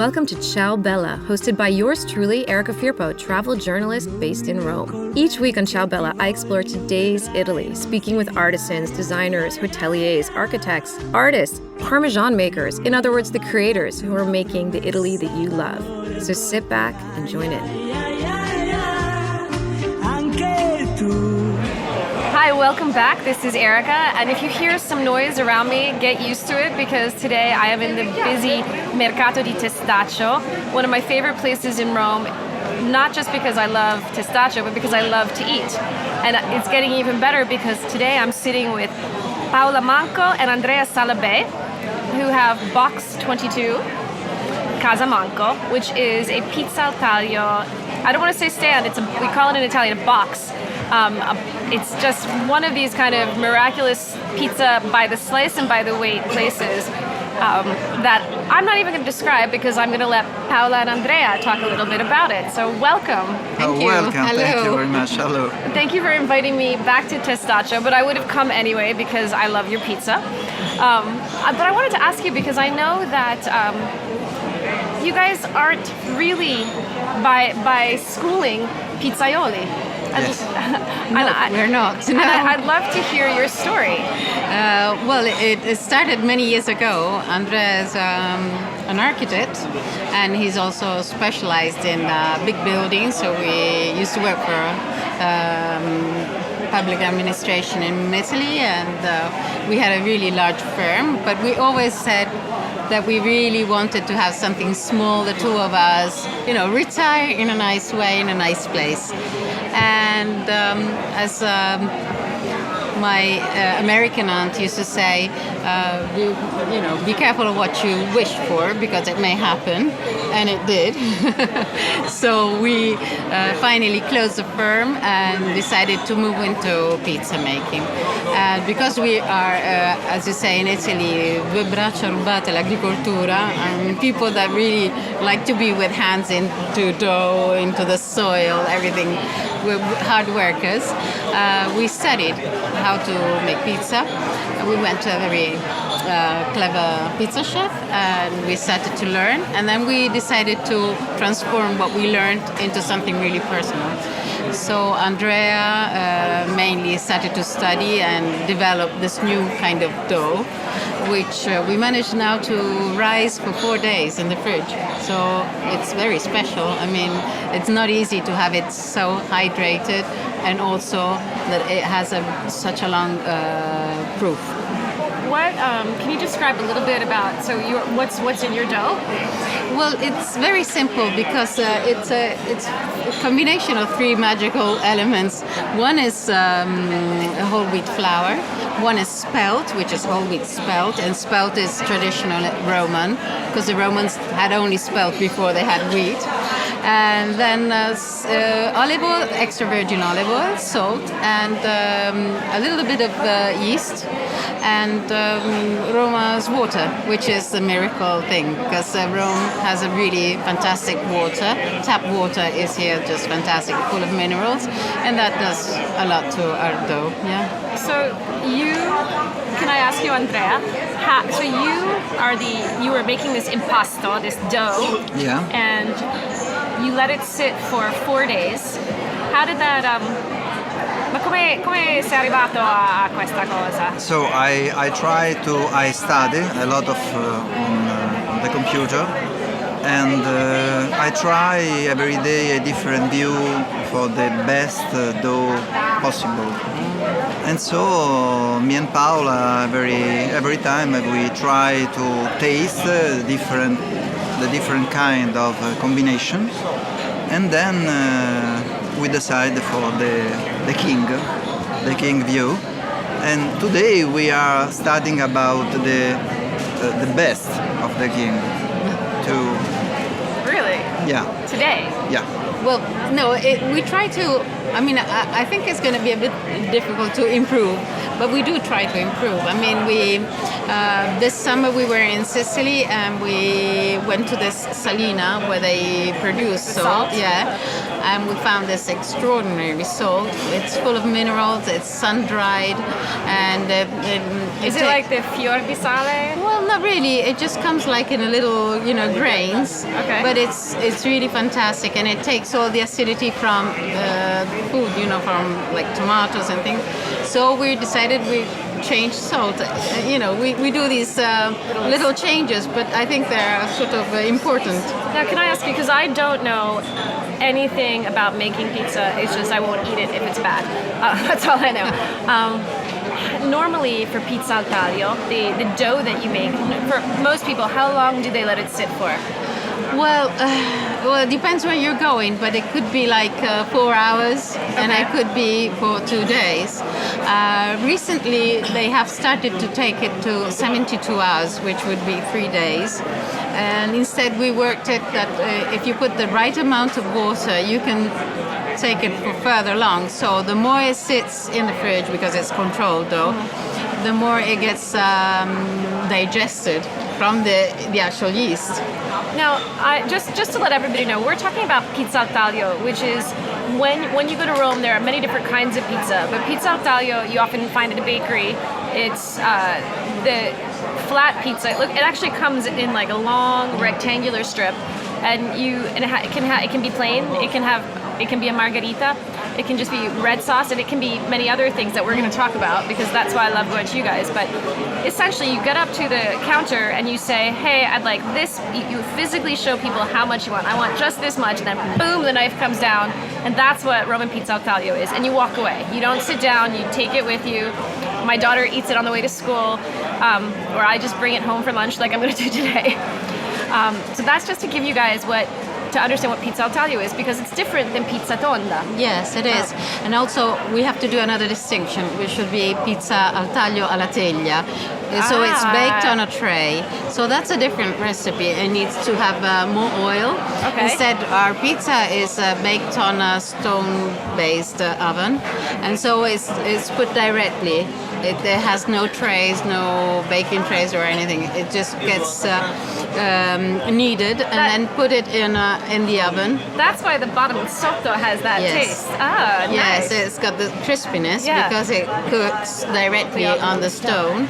Welcome to Ciao Bella, hosted by yours truly, Erica Firpo, travel journalist based in Rome. Each week on Ciao Bella, I explore today's Italy, speaking with artisans, designers, hoteliers, architects, artists, Parmesan makers, in other words, the creators who are making the Italy that you love. So sit back and join in. Hi, welcome back. This is Erica, and if you hear some noise around me, get used to it because today I am in the busy Mercato di Testaccio, one of my favorite places in Rome, not just because I love Testaccio, but because I love to eat. And it's getting even better because today I'm sitting with Paola Manco and Andrea Salabè, who have Box 22 Casa Manco, which is a pizza al taglio. I don't want to say stand, we call it in Italian a box. It's just one of these kind of miraculous pizza by the slice and by the weight places that I'm not even going to describe because I'm going to let Paola and Andrea talk a little bit about it. So welcome. Thank you. Welcome. Hello. Thank you very much. Hello. Thank you for inviting me back to Testaccio, but I would have come anyway because I love your pizza. But I wanted to ask you because I know that you guys aren't really by schooling pizzaioli. Yes. We're not. No. I'd love to hear your story. Well, it started many years ago. Andrea is an architect, and he's also specialized in big buildings. So we used to work for public administration in Italy, and we had a really large firm. But we always said that we really wanted to have something small, the two of us, retire in a nice way, in a nice place. And as my American aunt used to say, be careful of what you wish for because it may happen, and it did. So we finally closed the firm and decided to move into pizza making. And because we are, as you say in Italy, due braccia rubate all'agricoltura, people that really like to be with hands into dough, into the soil, everything. We're hard workers. We studied how to make pizza. We went to a very clever pizza chef and we started to learn, and then we decided to transform what we learned into something really personal. So Andrea mainly started to study and develop this new kind of dough, which we managed now to rise for 4 days in the fridge. So it's very special. I mean, it's not easy to have it so hydrated, and also that it has such a long proof. What can you describe a little bit about? What's in your dough? Well, it's very simple because it's a combination of three magical elements. One is whole wheat flour. One is spelt, which is whole wheat spelt, and spelt is traditional Roman because the Romans had only spelt before they had wheat. And then olive oil, extra virgin olive oil, salt, and a little bit of yeast, and Roma's water, which is a miracle thing because Rome has a really fantastic water. Tap water is here just fantastic, full of minerals, and that does a lot to our dough. Yeah. So can I ask you, Andrea? So you were making this impasto, this dough. Yeah. And you let it sit for 4 days. How did that? Ma come sei arrivato a questa cosa? So I study a lot of on the computer, and I try every day a different view for the best dough possible. And so me and Paola every time we try to taste the different kind of combinations, and then we decide for the king view. And today we are studying about the best of the king. Really? Yeah. Today? Yeah. Well, no, we try to. I mean, I think it's going to be a bit difficult to improve, but we do try to improve. I mean, we this summer we were in Sicily and we went to this salina where they produce salt. Yeah, and we found this extraordinary salt. It's full of minerals. It's sun dried, and Is it like the fior di sale? well, not really. It just comes like in a little, grains. Okay. But it's really fantastic, and it takes all the acidity from food, from like tomatoes and things. So we decided we change salt. We do these little changes, but I think they're sort of important. Now, can I ask you, because I don't know anything about making pizza, it's just I won't eat it if it's bad. That's all I know. Normally for pizza al taglio, the dough that you make, for most people, how long do they let it sit for? Well, it depends where you're going, but it could be like 4 hours, and it could be for 2 days. Recently, they have started to take it to 72 hours, which would be 3 days. And instead, we worked it that if you put the right amount of water, you can take it for further long. So the more it sits in the fridge, because it's controlled though, the more it gets digested from the actual yeast. Now, just to let everybody know, we're talking about pizza al taglio, which is when you go to Rome, there are many different kinds of pizza. But pizza al taglio, you often find at a bakery. It's the flat pizza. It actually comes in like a long rectangular strip, and it can be plain. It can be a margherita. It can just be red sauce, and it can be many other things that we're going to talk about, because that's why I love going to you guys. But essentially, you get up to the counter and you say, hey, I'd like this. You physically show people how much you want. I want just this much, and then boom, the knife comes down, and that's what Roman pizza al taglio is. And you walk away. You don't sit down. You take it with you. My daughter eats it on the way to school, or I just bring it home for lunch like I'm going to do today. So that's just to give you guys to understand what pizza al taglio is, because it's different than pizza tonda. Yes, it is. And also we have to do another distinction, which should be pizza al taglio alla teglia. So it's baked on a tray. So that's a different recipe. It needs to have more oil. Okay. Instead, our pizza is baked on a stone-based oven, and so it's put directly. It has no trays, no baking trays or anything. It just gets kneaded and then put it in the oven. That's why the bottom sotto has that taste. Ah, yes, nice. It's got the crispiness Yeah. because it cooks directly on the stone.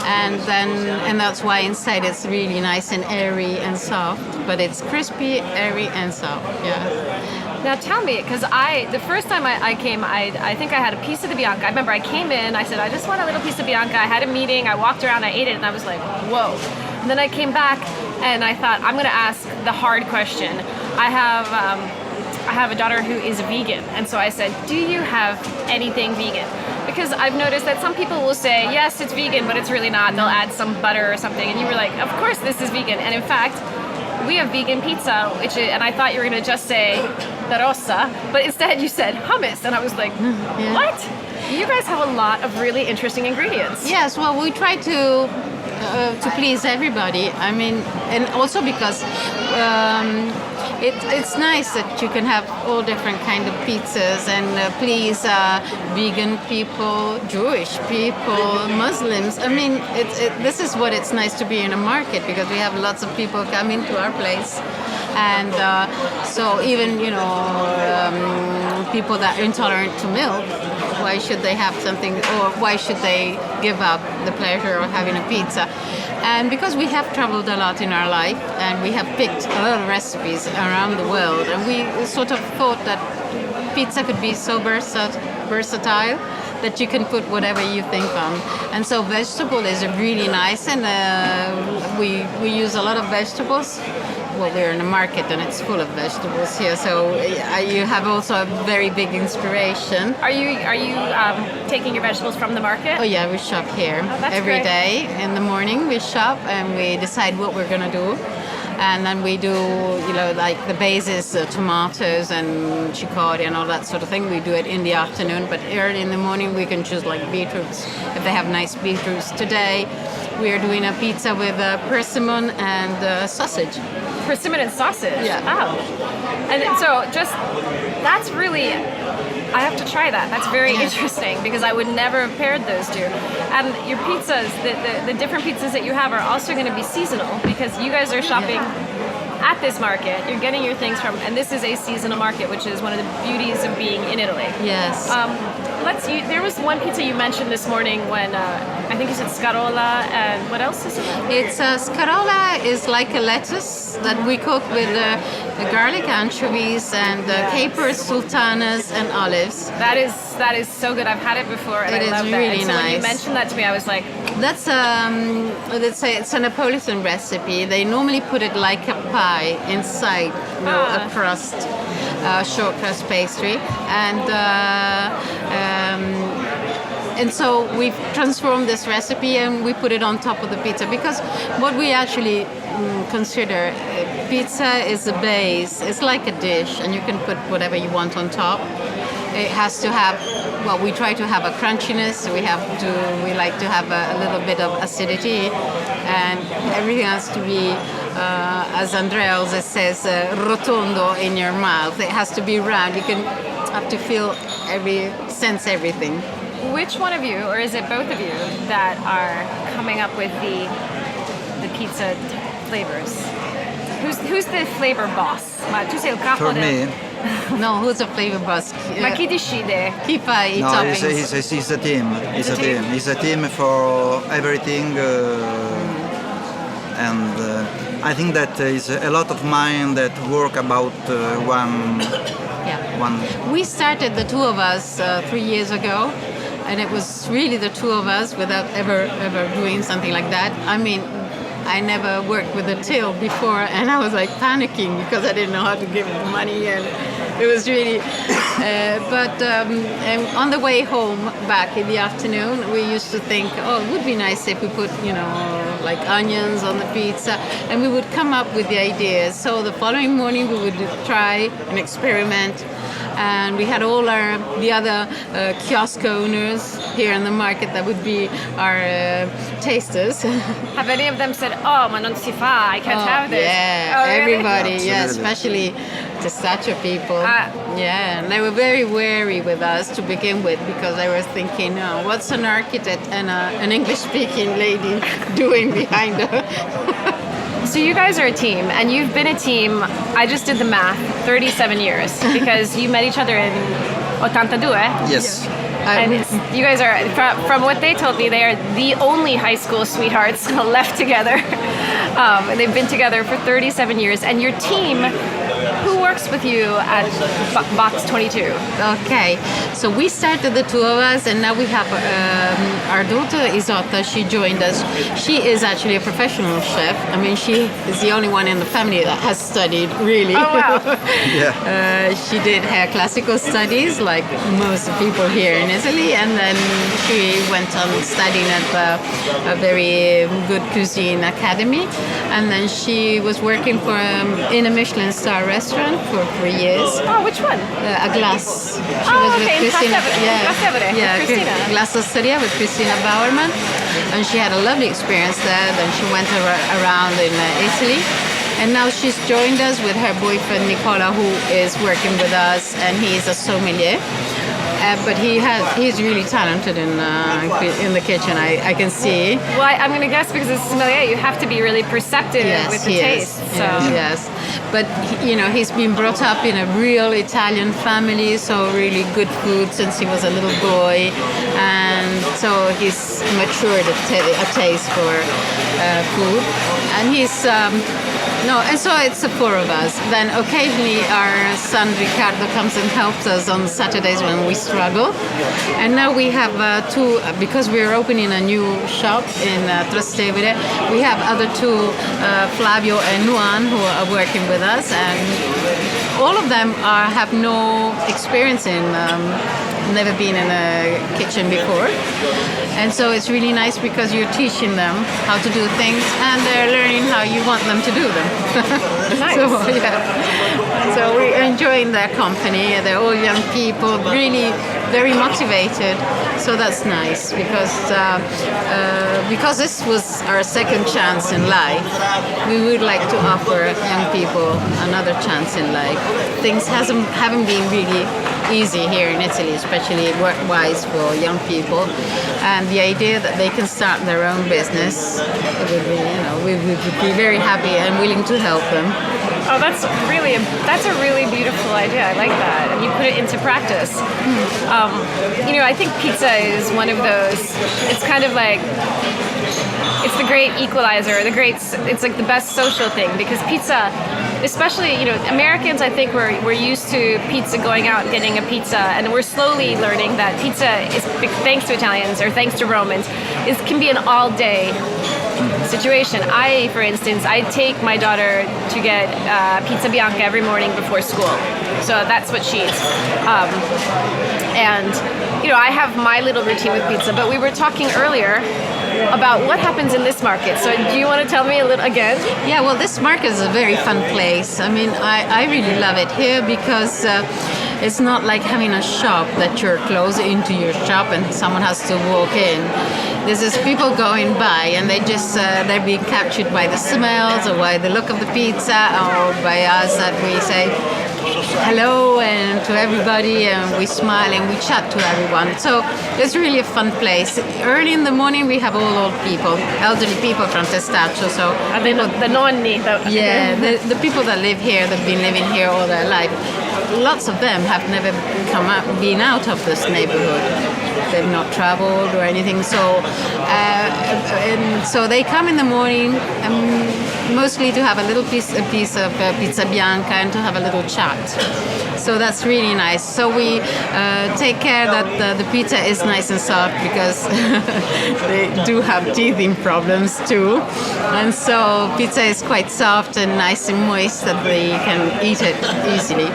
And that's why inside it's really nice and airy and soft, but it's crispy, airy and soft. Yeah. Now tell me, because the first time I came, I think I had a piece of the Bianca. I remember I came in, I said, I just want a little piece of Bianca. I had a meeting, I walked around, I ate it, and I was like, whoa. And then I came back, and I thought, I'm going to ask the hard question. I have a daughter who is vegan, and so I said, do you have anything vegan? Because I've noticed that some people will say, yes, it's vegan, but it's really not. They'll add some butter or something, and you were like, of course this is vegan. And in fact, we have vegan pizza, and I thought you were going to just say the rossa, but instead you said hummus, and I was like, what? You guys have a lot of really interesting ingredients. Yes, well, we try to please everybody. I mean, and also because it's nice that you can have all different kind of pizzas and please vegan people, Jewish people, Muslims. I mean, this is what it's nice to be in a market, because we have lots of people coming to our place. And so even, people that are intolerant to milk, why should they have something, or why should they give up the pleasure of having a pizza? And because we have traveled a lot in our life, and we have picked a lot of recipes around the world, and we sort of thought that pizza could be so versatile that you can put whatever you think on. And so vegetable is really nice, and we use a lot of vegetables. Well, we're in a market and it's full of vegetables here, so you have also a very big inspiration. Are you taking your vegetables from the market? Oh yeah, we shop here every great. day. In the morning we shop and we decide what we're gonna do. And then we do, like the bases, tomatoes and chicory and all that sort of thing. We do it in the afternoon, but early in the morning we can choose like beetroots, if they have nice beetroots. Today we're doing a pizza with persimmon and sausage. Persimmon and sausage? Yeah. Oh. And so just, that's really, I have to try that. That's very interesting because I would never have paired those two. And your pizzas, the different pizzas that you have are also going to be seasonal because you guys are shopping at this market. You're getting your things from, and this is a seasonal market, which is one of the beauties of being in Italy. Yes. There was one pizza you mentioned this morning when I think you said scarola, and what else is it? It's scarola is like a lettuce that we cook with garlic, anchovies, and capers, sultanas, and olives. That is so good. I've had it before, and It I is love that. really And so when you nice. mentioned that to me, I was like, That's let's say it's a Neapolitan recipe. They normally put it like a pie inside, a crust, short crust pastry, and so we've transformed this recipe and we put it on top of the pizza because what we actually consider pizza is a base. It's like a dish, and you can put whatever you want on top. It has to have, well, we try to have a crunchiness. We like to have a little bit of acidity, and everything has to be, as Andrea also says, rotondo in your mouth. It has to be round. You have to sense everything. which one of you, or is it both of you, that are coming up with the pizza flavors? Who's the flavor boss? Ma tu sei il capo For me, No, who's a flavor boss? Ma chi decide? Chi fa I no, toppings? it's a team. It's a team. It's a team for everything, and I think that is a lot of mind that work about one. We started, the two of us, 3 years ago, and it was really the two of us without ever doing something like that. I mean, I never worked with a till before, and I was like panicking because I didn't know how to give money, and it was really. And on the way home back in the afternoon, we used to think, oh, it would be nice if we put, like onions on the pizza, and we would come up with the ideas. So the following morning, we would try and experiment. And we had all the other kiosk owners here in the market that would be our tasters. Have any of them said, "Oh, ma non si fa, I can't have this"? Yeah, Oh, really? everybody, yeah, Absolutely. especially Testaccio people. Ah. Yeah, and they were very wary with us to begin with because they were thinking, oh, what's an architect and an English-speaking lady doing behind her? So you guys are a team, and you've been a team, I just did the math, 37 years, because you met each other in 82. Yes. And you guys are, from what they told me, they are the only high school sweethearts left together. And they've been together for 37 years. And your team, who works with you at Box 22? Okay, so we started, the two of us, and now we have our daughter Isotta. She joined us. She is actually a professional chef. I mean, she is the only one in the family that has studied, really. Oh, wow. Yeah. She did her classical studies, like most people here in Italy, and then she went on studying at a very good cuisine academy, and then she was working for in a Michelin star restaurant for 3 years. Oh, which one? A glass. She Oh, was okay, in Trastevere, with Christina. Glassosteria with Christina Bauerman, and she had a lovely experience there. Then she went around in Italy, and now she's joined us with her boyfriend Nicola, who is working with us, and he is a sommelier. But he's really talented in the kitchen. I can see. Well, I'm going to guess because it's sommelier, you have to be really perceptive with the he taste. is. So. Yes, but he's been brought up in a real Italian family, so really good food since he was a little boy, and so he's matured a taste for food, and he's. And so it's the four of us. Then occasionally our son Riccardo comes and helps us on Saturdays when we struggle. And now we have two, because we're opening a new shop in Trastevere, we have other two, Flavio and Juan, who are working with us. And all of them have no experience in, never been in a kitchen before. And so it's really nice because you're teaching them how to do things, and they're learning how you want them to do them. Nice. So we're enjoying their company. They're all young people, really very motivated. So that's nice because this was our second chance in life. We would like to offer young people another chance in life. Things haven't been really easy here in Italy, especially work-wise for young people. And the idea that they can start their own business, we would be very happy and willing to help them. Oh, that's a really beautiful idea. I like that, and you put it into practice. I think pizza is one of those. It's kind of like it's the great equalizer. It's like the best social thing because pizza, especially Americans, I think we're used to pizza going out and getting a pizza, and we're slowly learning that pizza is, thanks to Italians or thanks to Romans, can be an all-day situation. For instance, I take my daughter to get pizza bianca every morning before school, so that's what she eats. And I have my little routine with pizza. But we were talking earlier about what happens in this market. So do you want to tell me a little again? Yeah, well, this market is a very fun place. I mean, I really love it here because it's not like having a shop that you're close into your shop and someone has to walk in. There's just people going by and they're being captured by the smells or by the look of the pizza or by us that we say hello and to everybody and we smile and we chat to everyone. So it's really a fun place. Early in the morning we have all old people, elderly people from Testaccio. So the nonni. The people that live here, that've been living here all their life. Lots of them have never been out of this neighborhood. They've not traveled or anything. So so they come in the morning mostly to have a little piece of pizza bianca and to have a little chat. So that's really nice. So we take care that the pizza is nice and soft because they do have teething problems too. And so pizza is quite soft and nice and moist that they can eat it easily.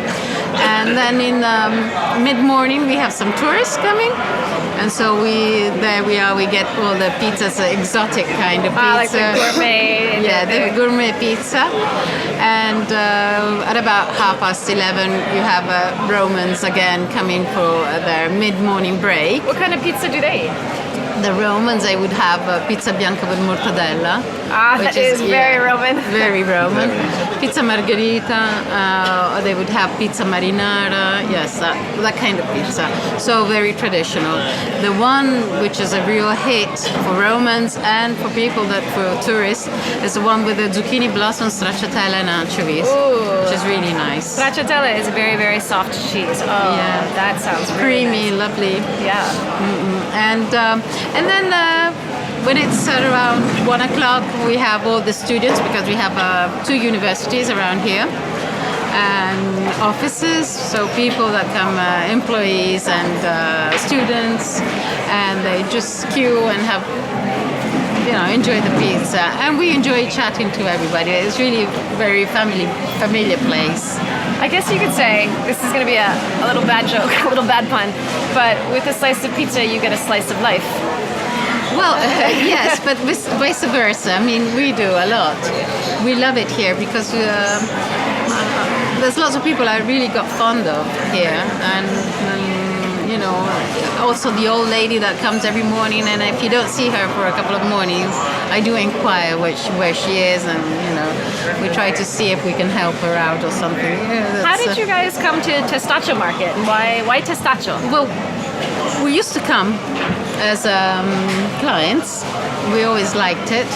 And then in mid-morning we have some tourists coming. And so we get all the pizzas, exotic kind of pizza. Like the gourmet. Yeah, the gourmet pizza. And at about 11:30, you have Romans again coming for their mid-morning break. What kind of pizza do they eat? The Romans, they would have pizza bianca with mortadella. That is very Roman. Very Roman. Pizza margherita, or they would have pizza marinara. Yes, that kind of pizza. So very traditional. The one which is a real hit for Romans and for for tourists is the one with the zucchini blossoms, stracciatella and anchovies. Ooh. Which is really nice. Stracciatella is a very, very soft cheese. Oh, yeah. That sounds really creamy, nice. Lovely. Yeah. And then when it's around 1 o'clock, we have all the students because we have 2 universities around here and offices. So people that come, employees and students, and they just queue and have. Enjoy the pizza, and we enjoy chatting to everybody. It's really a very familiar place. I guess you could say this is going to be a little bad joke, a little bad pun, but with a slice of pizza, you get a slice of life. Well, yes, but vice versa. I mean, we do a lot. We love it here because there's lots of people I really got fond of here, and also the old lady that comes every morning, and if you don't see her for a couple of mornings, I do inquire where she is, and we try to see if we can help her out or something. How did you guys come to Testaccio Market, and why Testaccio? Well, we used to come as clients. We always liked it.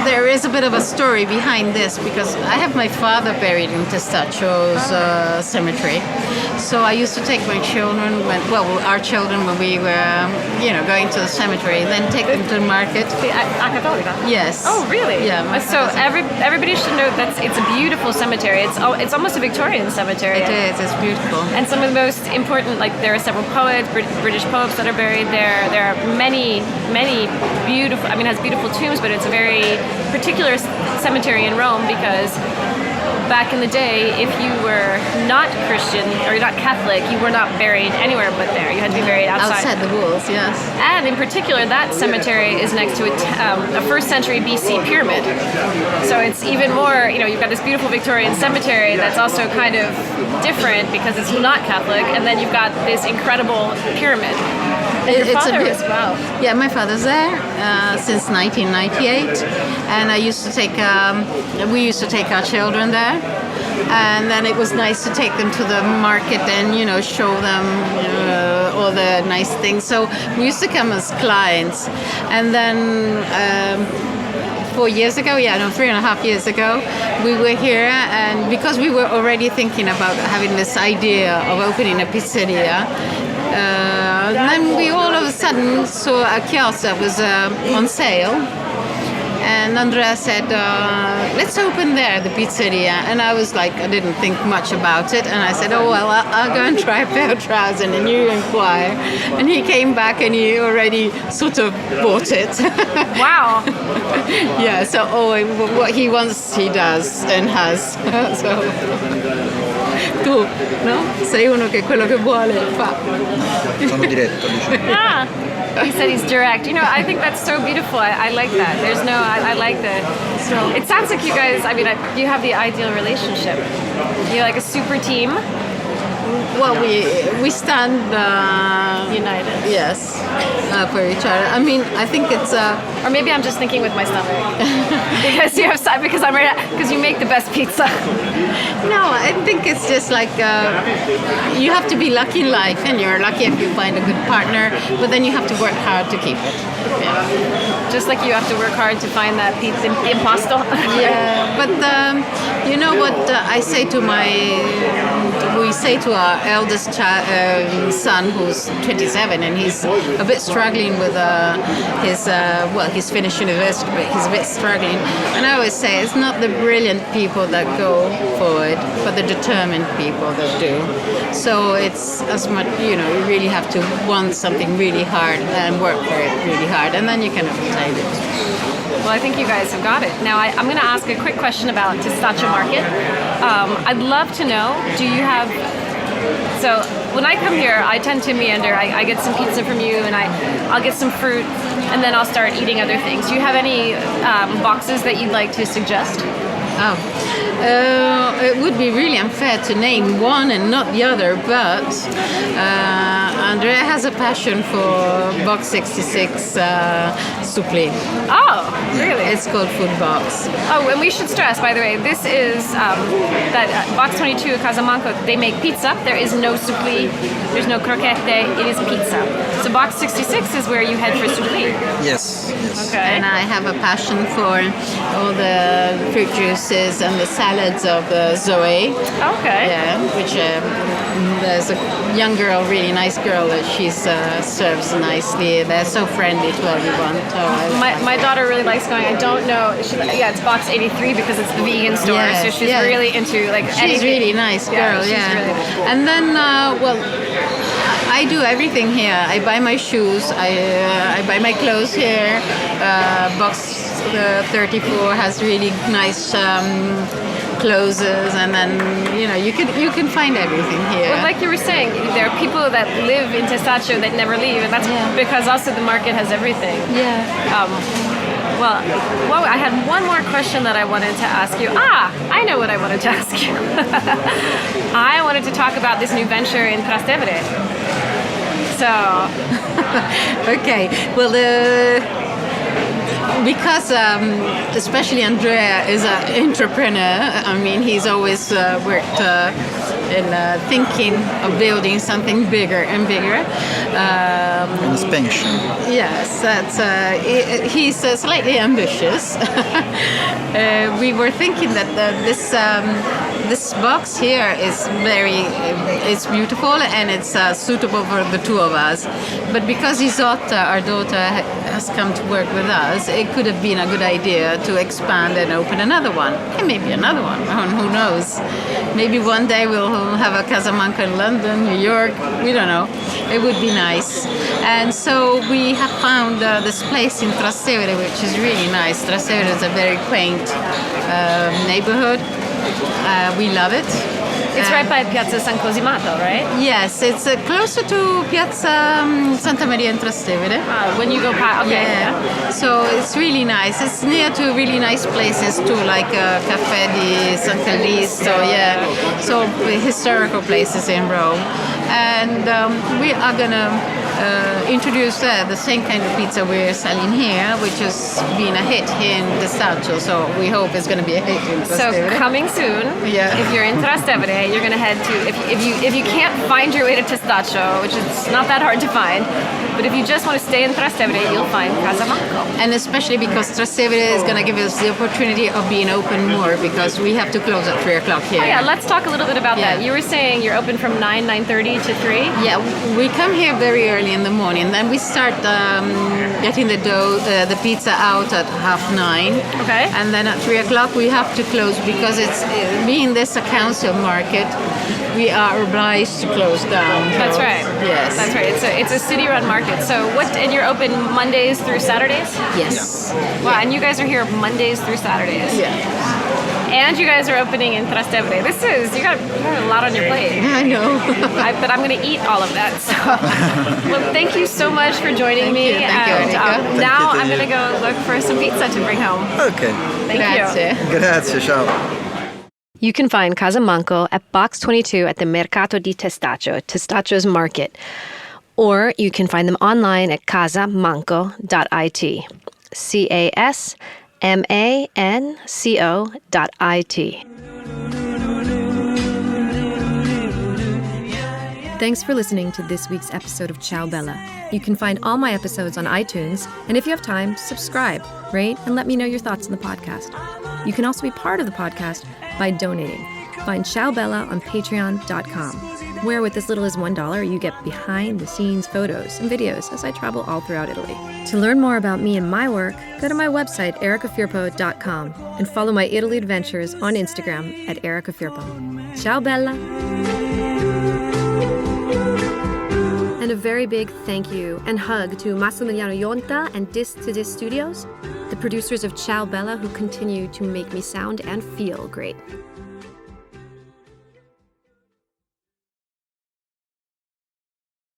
There is a bit of a story behind this because I have my father buried in Testaccio's cemetery. So I used to take my children, our children when we were, going to the cemetery, then take them to the market. Yes. Oh, really? Yeah. So everybody should know that it's a beautiful cemetery. It's almost a Victorian cemetery. It is. It's beautiful. And some of the most important, like there are several poets, British poets that are buried there. There are many beautiful. It has beautiful tombs, but it's a very particular cemetery in Rome because back in the day, if you were not Christian or you're not Catholic, you were not buried anywhere but there. You had to be buried Outside the walls, yes. And in particular, that cemetery is next to a first century BC pyramid. So it's even more, you've got this beautiful Victorian cemetery that's also kind of different because it's not Catholic, and then you've got this incredible pyramid. And your father as well. Yeah, my father's there since 1998, and we used to take our children there. And then it was nice to take them to the market and, show them all the nice things. So we used to come as clients. And then 3.5 years ago, we were here. And because we were already thinking about having this idea of opening a pizzeria, then we all of a sudden saw a kiosk that was on sale. And Andrea said, let's open there, the pizzeria. And I was like, I didn't think much about it. And I said, oh, well, I'll go and try a pair of trousers and you inquire. And he came back and he already sort of bought it. Wow. Yeah, so what he wants, he does and has. So, tu, no? Sei uno che quello che vuole fa. Sono diretto, diciamo. Yeah. He said he's direct. I think that's so beautiful. I like that. I like that. It sounds like you guys, you have the ideal relationship. You're like a super team. Well, we stand united. Yes, for each other. I think it's. Or maybe I'm just thinking with my stomach because you make the best pizza. No, I think it's just like you have to be lucky in life, and you're lucky if you find a good partner. But then you have to work hard to keep it. Yeah. Just like you have to work hard to find that pizza impasto. Yeah, but you know what I say to we say to our eldest son, who's 27, and he's a bit struggling with he's finished university, but he's a bit struggling. And I always say it's not the brilliant people that go forward, but the determined people that do. So it's as much, you really have to want something really hard and work for it really hard, and then you can obtain it. Well, I think you guys have got it. Now, I'm going to ask a quick question about Testaccio Market. I'd love to know, do you have... So, when I come here, I tend to meander. I get some pizza from you, and I'll get some fruit, and then I'll start eating other things. Do you have any boxes that you'd like to suggest? It would be really unfair to name one and not the other, but Andrea has a passion for Box 66 supplé. Oh, really? It's called Food Box. Oh, and we should stress, by the way, this is that Box 22 at Casa Manco, they make pizza. There is no supplé, there's no croquette, it is pizza. So Box 66 is where you head for supplé. Yes. Okay. And I have a passion for all the fruit juices and the salads of the Zoe. Okay. Yeah, which there's a young girl, really nice girl, that she serves nicely. They're so friendly to everyone. So my daughter really likes going. I don't know. It's Box 83 because it's the vegan store. Yes, so she's yes. really into She's anything. really nice girl. Yeah. Really... And then I do everything here. I buy my shoes. I buy my clothes here. Box 34 has really nice clothes, and then you can find everything here. Well, like you were saying, there are people that live in Testaccio that never leave, and that's because also the market has everything. Yeah. Well, I had one more question that I wanted to ask you. I know what I wanted to ask you. I wanted to talk about this new venture in Trastevere. So, okay. Well, because especially Andrea is an entrepreneur. He's always worked in thinking of building something bigger and bigger. An expansion. Yes, he's slightly ambitious. We were thinking that this box here is it's beautiful and it's suitable for the two of us. But because our daughter has come to work with us, it could have been a good idea to expand and open another one, and maybe another one. Who knows? Maybe one day we'll have a Casa Manco in London, New York. We don't know. It would be nice. And so we have found this place in Trastevere, which is really nice. Trastevere is a very quaint neighborhood. We love it. It's right by Piazza San Cosimato, right? Yes, it's closer to Piazza Santa Maria in Trastevere. When you go past, okay. Yeah. So it's really nice. It's near to really nice places too, like Caffè di San Callisto. Yeah. So historical places in Rome, and we are gonna introduce the same kind of pizza we're selling here, which has been a hit here in Testaccio. So we hope it's going to be a hit in So Trastevere. coming soon, Yeah. if you're in Trastevere, you're going to head to, if you can't find your way to Testaccio, which is not that hard to find, but if you just want to stay in Trastevere, you'll find Casa Manco. And especially because Trastevere is going to give us the opportunity of being open more, because we have to close at 3 o'clock here. Oh yeah, let's talk a little bit about Yeah. that. You were saying you're open from 9:30 to 3? Yeah, we come here very early in the morning. Then we start getting the dough, the pizza out at 9:30. Okay. And then at 3 o'clock we have to close, because it's being this a council market, we are obliged to close down. That's right. Yes. That's right. It's a city-run market. So and you're open Mondays through Saturdays? Yes. Wow, and you guys are here Mondays through Saturdays. Yeah. And you guys are opening in Trastevere. You got a lot on your plate. I know. But I'm going to eat all of that. So, well, thank you so much for joining me. Thank you, and Erika. now Thank you to I'm going to you. go look for some pizza to bring home. Okay. Thank you. Grazie. Grazie, ciao. You can find Casa Manco at Box 22 at the Mercato di Testaccio, Testaccio's Market. Or you can find them online at casamanco.it. CASMANCO.it. Thanks for listening to this week's episode of Ciao Bella. You can find all my episodes on iTunes, and if you have time, subscribe, rate, and let me know your thoughts on the podcast. You can also be part of the podcast by donating. Find Ciao Bella on patreon.com, where with as little as $1, you get behind-the-scenes photos and videos as I travel all throughout Italy. To learn more about me and my work, go to my website, ericafirpo.com, and follow my Italy adventures on Instagram at ericafirpo. Ciao Bella! And a very big thank you and hug to Massimiliano Yonta and Disc to Disc Studios, the producers of Ciao Bella, who continue to make me sound and feel great.